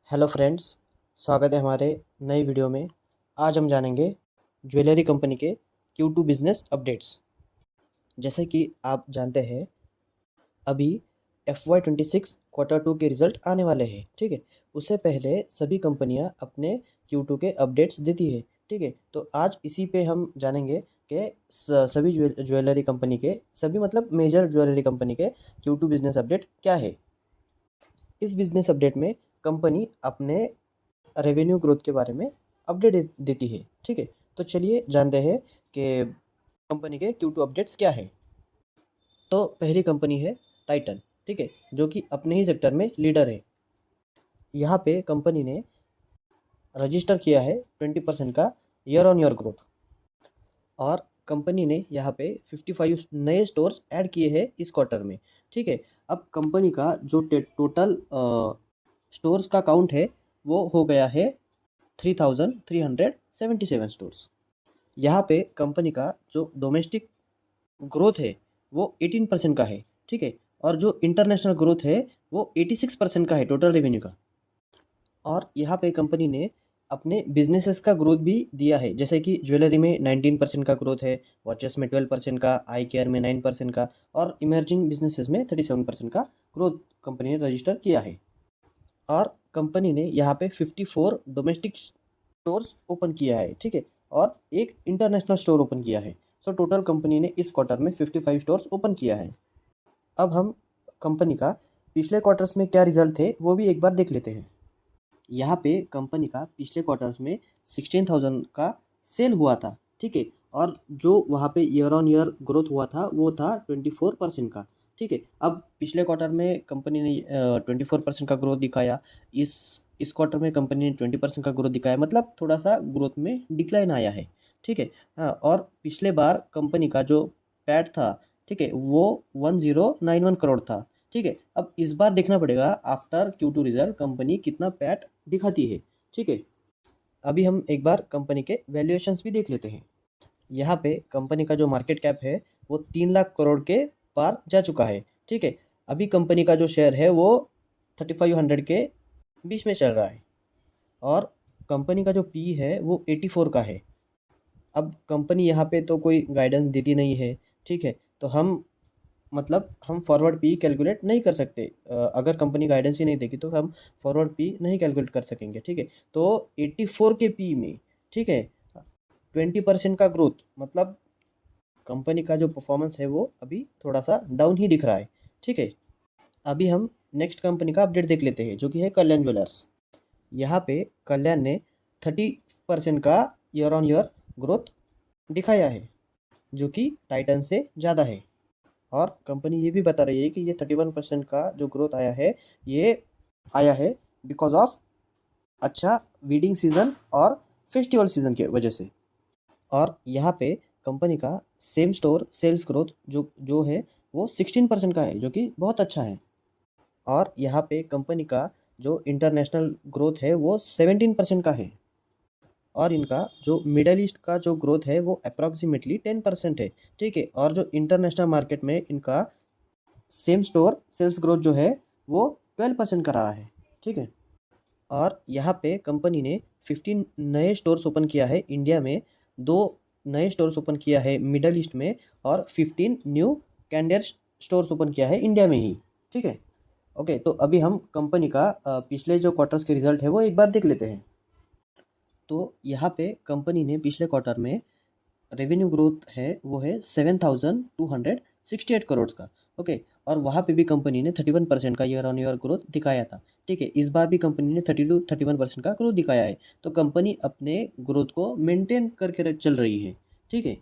Hello friends, स्वागत है हमारे नए वीडियो में। आज हम जानेंगे ज्वेलरी कंपनी के Q2 बिजनेस अपडेट्स। जैसे कि आप जानते हैं, अभी FY26 क्वार्टर 2 के रिज़ल्ट आने वाले हैं, ठीक है। उससे पहले सभी कंपनियां अपने Q2 के अपडेट्स देती है, ठीक है। तो आज इसी पे हम जानेंगे कि सभी ज्वेलरी कंपनी के सभी मतलब मेजर ज्वेलरी कंपनी के Q2 बिजनेस अपडेट क्या है। इस बिजनेस अपडेट में कंपनी अपने रेवेन्यू ग्रोथ के बारे में अपडेट देती है, ठीक है। तो चलिए जानते हैं कि कंपनी के Q2 अपडेट्स क्या है। तो पहली कंपनी है टाइटन, ठीक है, जो कि अपने ही सेक्टर में लीडर है। यहाँ पे कंपनी ने रजिस्टर किया है 20% का ईयर ऑन ईयर ग्रोथ, और कंपनी ने यहाँ पे 55 नए स्टोर्स ऐड किए हैं इस क्वार्टर में, ठीक है। अब कंपनी का जो टोटल स्टोर्स का काउंट है वो हो गया है 3,377 स्टोर्स। यहाँ पे कंपनी का जो डोमेस्टिक ग्रोथ है वो 18% का है, ठीक है। और जो इंटरनेशनल ग्रोथ है वो 86% का है टोटल रेवेन्यू का। और यहाँ पे कंपनी ने अपने बिजनेसेस का ग्रोथ भी दिया है, जैसे कि ज्वेलरी में 19% का ग्रोथ है, वॉचेस में 12% का, आई केयर में 9% का, और इमर्जिंग बिजनेसेस में 37% का ग्रोथ कंपनी ने रजिस्टर किया है। और कंपनी ने यहाँ पे 54 डोमेस्टिक स्टोर्स ओपन किया है, ठीक है, और एक इंटरनेशनल स्टोर ओपन किया है। सो टोटल कंपनी ने इस क्वार्टर में 55 स्टोर्स ओपन किया है। अब हम कंपनी का पिछले क्वार्टर्स में क्या रिजल्ट थे वो भी एक बार देख लेते हैं। यहाँ पे कंपनी का पिछले क्वार्टर्स में 16,000 का सेल हुआ था, ठीक है। और जो वहाँ पे ईयर ऑन ईयर ग्रोथ हुआ था वो था 24% का, ठीक है। अब पिछले क्वार्टर में कंपनी ने 24% का ग्रोथ दिखाया, इस क्वार्टर में कंपनी ने 20% का ग्रोथ दिखाया, मतलब थोड़ा सा ग्रोथ में डिक्लाइन आया है, ठीक है। हाँ, और पिछले बार कंपनी का जो पैट था, ठीक है, वो 1091 करोड़ था, ठीक है। अब इस बार देखना पड़ेगा आफ्टर Q2 रिजल्ट कंपनी कितना पैट दिखाती है, ठीक है। अभी हम एक बार कंपनी के वैल्यूएशंस भी देख लेते हैं। यहाँ पे कंपनी का जो मार्केट कैप है वो 3 लाख करोड़ के पार जा चुका है, ठीक है। अभी कंपनी का जो शेयर है वो 3500 के बीच में चल रहा है, और कंपनी का जो पी है वो 84 का है। अब कंपनी यहाँ पे तो कोई गाइडेंस देती नहीं है, ठीक है। तो हम फॉरवर्ड पी कैलकुलेट नहीं कर सकते। अगर कंपनी गाइडेंस ही नहीं देगी तो हम फॉरवर्ड पी नहीं कैलकुलेट कर सकेंगे, ठीक है। तो 84 के पी में, ठीक है, 20% का ग्रोथ, मतलब कंपनी का जो परफॉर्मेंस है वो अभी थोड़ा सा डाउन ही दिख रहा है, ठीक है। अभी हम नेक्स्ट कंपनी का अपडेट देख लेते हैं, जो कि है कल्याण ज्वेलर्स। यहाँ पे कल्याण ने 30% का ईयर ऑन ईयर ग्रोथ दिखाया है, जो कि टाइटन से ज़्यादा है। और कंपनी ये भी बता रही है कि ये 31% का जो ग्रोथ ये आया है बिकॉज ऑफ अच्छा वीडिंग सीज़न और फेस्टिवल सीज़न की वजह से। और यहाँ पे कंपनी का सेम स्टोर सेल्स ग्रोथ जो जो है वो 16% का है, जो कि बहुत अच्छा है। और यहाँ पे कंपनी का जो इंटरनेशनल ग्रोथ है वो 17% का है। और इनका जो मिडल ईस्ट का जो ग्रोथ है वो अप्रॉक्सीमेटली 10% है, ठीक है। और जो इंटरनेशनल मार्केट में इनका सेम स्टोर सेल्स ग्रोथ जो है वो 12% का रहा है, ठीक है। और यहाँ पे कंपनी ने 15 नए स्टोर्स ओपन किया है इंडिया में, 2 नए स्टोर्स ओपन किया है मिडल ईस्ट में, और 15 न्यू कैंडर स्टोर्स ओपन किया है इंडिया में ही, ठीक है। ओके, तो अभी हम कंपनी का पिछले जो क्वार्टर्स के रिजल्ट है वो एक बार देख लेते हैं। तो यहाँ पे कंपनी ने पिछले क्वार्टर में रेवेन्यू ग्रोथ है वो है 7,268 करोड़ का, ओके। और वहाँ पे भी कंपनी ने 31% का ईयर ऑन ईयर ग्रोथ दिखाया था, ठीक है। इस बार भी कंपनी ने 31% का ग्रोथ दिखाया है। तो कंपनी अपने ग्रोथ को मेंटेन करके चल रही है, ठीक है।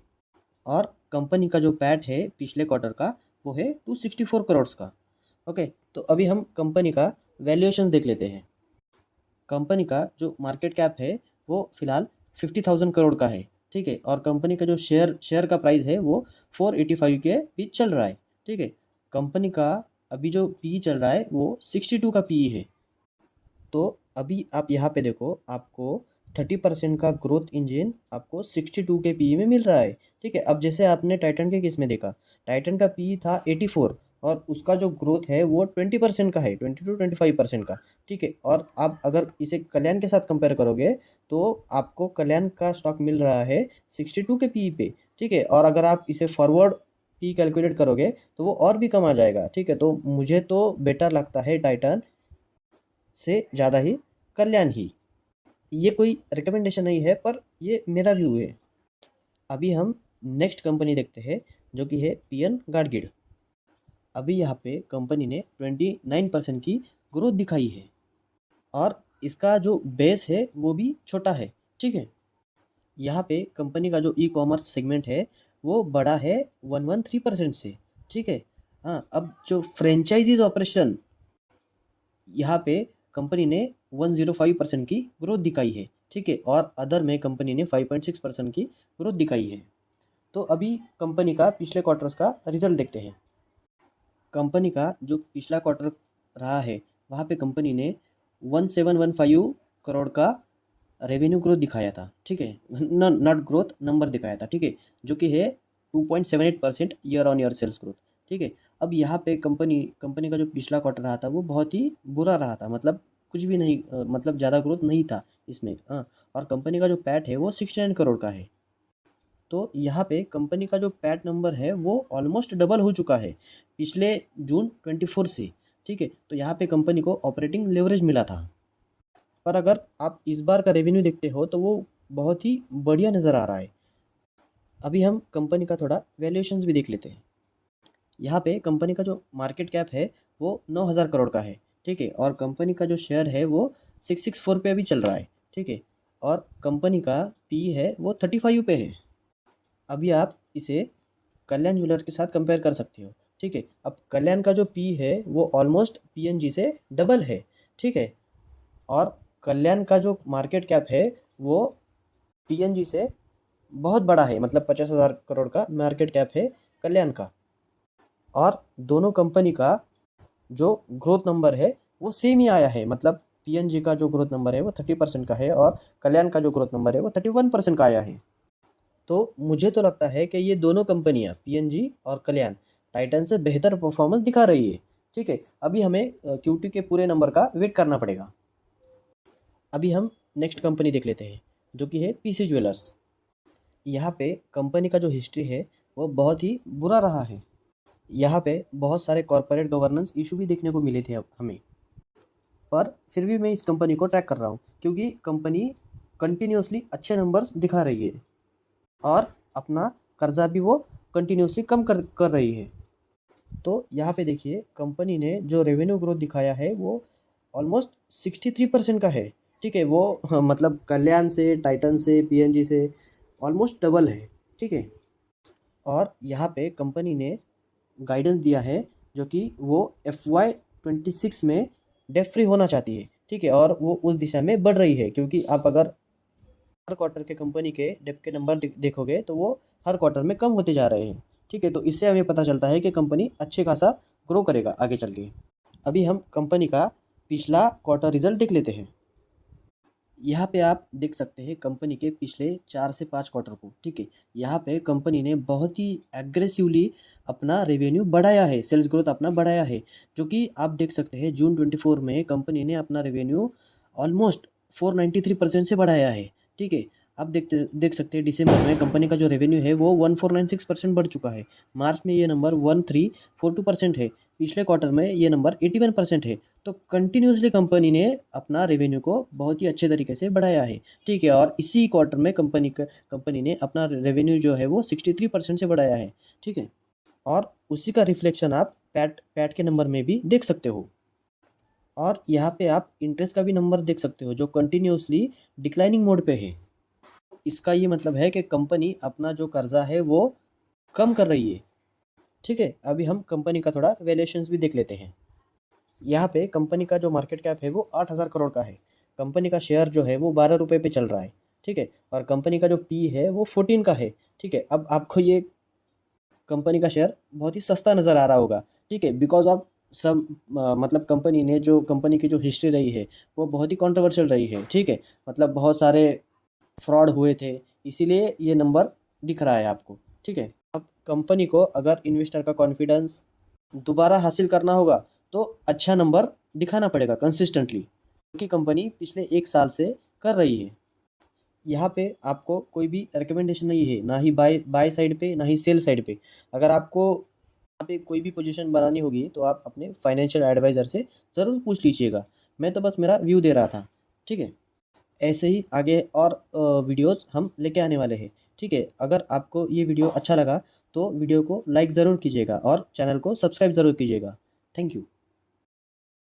और कंपनी का जो पैट है पिछले क्वार्टर का वो है 264 करोड़ का, ओके। तो अभी हम कंपनी का वैल्यूएशन देख लेते हैं। कंपनी का जो मार्केट कैप है वो फिलहाल 50,000 करोड़ का है, ठीक है। और कंपनी का जो शेयर का प्राइस है वो 485 के बीच चल रहा है, ठीक है। कंपनी का अभी जो पी चल रहा है वो 62 का पी है। तो अभी आप यहाँ पे देखो, आपको 30% का ग्रोथ इंजन आपको 62 के पी में मिल रहा है, ठीक है। अब जैसे आपने टाइटन के केस में देखा, टाइटन का पी था 84, और उसका जो ग्रोथ है वो 20% का है, 20 to 25% का, ठीक है। और आप अगर इसे कल्याण के साथ कंपेयर करोगे तो आपको कल्याण का स्टॉक मिल रहा है 62 के पी पे, ठीक है। और अगर आप इसे फॉरवर्ड पी कैलकुलेट करोगे तो वो और भी कम आ जाएगा, ठीक है। तो मुझे तो बेटर लगता है टाइटन से ज़्यादा ही कल्याण ही। ये कोई रिकमेंडेशन नहीं है, पर ये मेरा व्यू है। अभी हम नेक्स्ट कंपनी देखते हैं, जो कि है पीएन गाडगिल। अभी यहाँ पे कंपनी ने 29% की ग्रोथ दिखाई है, और इसका जो बेस है वो भी छोटा है, ठीक है। यहाँ पे कंपनी का जो ई कॉमर्स सेगमेंट है वो बड़ा है 113% से, ठीक है। हाँ, अब जो फ्रेंचाइजीज ऑपरेशन, यहाँ पे कंपनी ने 105% की ग्रोथ दिखाई है, ठीक है। और अदर में कंपनी ने 5.6% की ग्रोथ दिखाई है। तो अभी कंपनी का पिछले क्वार्टर्स का रिजल्ट देखते हैं। कंपनी का जो पिछला क्वार्टर रहा है वहाँ पे कंपनी ने 1715 करोड़ का रेवेन्यू ग्रोथ दिखाया था, ठीक है। नॉट ग्रोथ, नंबर दिखाया था, ठीक है, जो कि है 2.78% year on year sales growth, ठीक है। अब यहाँ पे कंपनी का जो पिछला क्वार्टर रहा था वो बहुत ही बुरा रहा था, मतलब कुछ भी नहीं, मतलब ज़्यादा ग्रोथ नहीं था इसमें, हाँ। और कंपनी का जो पैट है वो 69 करोड़ का है। तो यहाँ पे कंपनी का जो पैट नंबर है वो ऑलमोस्ट डबल हो चुका है पिछले जून 24 से, ठीक है। तो यहाँ पे कंपनी को ऑपरेटिंग लेवरेज मिला था। पर अगर आप इस बार का रेवेन्यू देखते हो तो वो बहुत ही बढ़िया नज़र आ रहा है। अभी हम कंपनी का थोड़ा वैल्यूएशंस भी देख लेते हैं। यहाँ पे कंपनी का जो मार्केट कैप है वो 9,000 करोड़ का है, ठीक है। और कंपनी का जो शेयर है वो 664 पे अभी चल रहा है, ठीक है। और कंपनी का पी है वो 35 पे है। अभी आप इसे कल्याण ज्वेलर्स के साथ कंपेयर कर सकते हो, ठीक है। अब कल्याण का जो पी है वो ऑलमोस्ट पीएनजी से डबल है, ठीक है। और कल्याण का जो मार्केट कैप है वो पीएनजी से बहुत बड़ा है, मतलब 50,000 करोड़ का मार्केट कैप है कल्याण का। और दोनों कंपनी का जो ग्रोथ नंबर है वो सेम ही आया है, मतलब पीएनजी का जो ग्रोथ नंबर है वो 30% का है और कल्याण का जो ग्रोथ नंबर है वो 31% का आया है। तो मुझे तो लगता है कि ये दोनों कंपनियां पीएनजी और कल्याण टाइटन से बेहतर परफॉर्मेंस दिखा रही है, ठीक है। अभी हमें क्यूटी के पूरे नंबर का वेट करना पड़ेगा। अभी हम नेक्स्ट कंपनी देख लेते हैं, जो कि है पीसी ज्वेलर्स। यहाँ पे कंपनी का जो हिस्ट्री है वो बहुत ही बुरा रहा है। यहाँ पे बहुत सारे कॉरपोरेट गवर्नेंस इशू भी देखने को मिले थे अब हमें, पर फिर भी मैं इस कंपनी को ट्रैक कर रहा हूँ क्योंकि कंपनी कंटिन्यूसली अच्छे नंबर्स दिखा रही है और अपना कर्जा भी वो कंटिन्यूसली कम कर रही है। तो यहाँ पे देखिए कंपनी ने जो रेवेन्यू ग्रोथ दिखाया है वो ऑलमोस्ट 63% का है, ठीक है। वो मतलब कल्याण से, टाइटन से, पीएनजी से ऑलमोस्ट डबल है, ठीक है। और यहाँ पे कंपनी ने गाइडेंस दिया है जो कि वो FY26 में डेट फ्री होना चाहती है, ठीक है। और वो उस दिशा में बढ़ रही है क्योंकि आप अगर हर क्वार्टर के कंपनी के डेप के नंबर देखोगे तो वो हर क्वार्टर में कम होते जा रहे हैं, ठीक है। तो इससे हमें पता चलता है कि कंपनी अच्छे खासा ग्रो करेगा आगे चल के। अभी हम कंपनी का पिछला क्वार्टर रिजल्ट देख लेते हैं। यहाँ पे आप देख सकते हैं कंपनी के पिछले 4 से 5 क्वार्टर को, ठीक है। यहाँ पे कंपनी ने बहुत ही एग्रेसिवली अपना रेवेन्यू बढ़ाया है, सेल्स ग्रोथ अपना बढ़ाया है, जो कि आप देख सकते हैं जून 24 में कंपनी ने अपना रेवेन्यू ऑलमोस्ट 493% से बढ़ाया है, ठीक है। आप देख सकते हैं दिसंबर में कंपनी का जो रेवेन्यू है वो 1496% बढ़ चुका है। मार्च में ये नंबर 1342% है। पिछले क्वार्टर में ये नंबर 81% है। तो कंटिन्यूसली कंपनी ने अपना रेवेन्यू को बहुत ही अच्छे तरीके से बढ़ाया है, ठीक है। और इसी क्वार्टर में कंपनी ने अपना रेवेन्यू जो है वो 63% से बढ़ाया है, ठीक है। और उसी का रिफ्लेक्शन आप पैट के नंबर में भी देख सकते हो। और यहाँ पे आप इंटरेस्ट का भी नंबर देख सकते हो जो कंटिन्यूसली डिक्लाइनिंग मोड पे है। इसका ये मतलब है कि कंपनी अपना जो कर्जा है वो कम कर रही है, ठीक है। अभी हम कंपनी का थोड़ा वैल्यूएशंस भी देख लेते हैं। यहाँ पे कंपनी का जो मार्केट कैप है वो 8,000 करोड़ का है। कंपनी का शेयर जो है वो 12 रुपये पे चल रहा है, ठीक है। और कंपनी का जो पी है वो 14 का है, ठीक है। अब आपको ये कंपनी का शेयर बहुत ही सस्ता नज़र आ रहा होगा, ठीक है, बिकॉज ऑफ सब मतलब कंपनी की जो हिस्ट्री रही है वो बहुत ही कंट्रोवर्शियल रही है, ठीक है। मतलब बहुत सारे फ्रॉड हुए थे, इसीलिए ये नंबर दिख रहा है आपको, ठीक है। अब कंपनी को अगर इन्वेस्टर का कॉन्फिडेंस दोबारा हासिल करना होगा तो अच्छा नंबर दिखाना पड़ेगा कंसिस्टेंटली, क्योंकि कंपनी पिछले 1 साल से कर रही है। यहाँ पे आपको कोई भी रिकमेंडेशन नहीं है, ना ही बाय बाय साइड पे, ना ही सेल साइड पे। अगर आपको यहाँ पे कोई भी पोजीशन बनानी होगी तो आप अपने फाइनेंशियल एडवाइज़र से ज़रूर पूछ लीजिएगा। मैं तो बस मेरा व्यू दे रहा था, ठीक है? ऐसे ही आगे और वीडियोज़ हम लेके आने वाले हैं, ठीक है? अगर आपको ये वीडियो अच्छा लगा तो वीडियो को लाइक ज़रूर कीजिएगा और चैनल को सब्सक्राइब ज़रूर कीजिएगा। Thank you.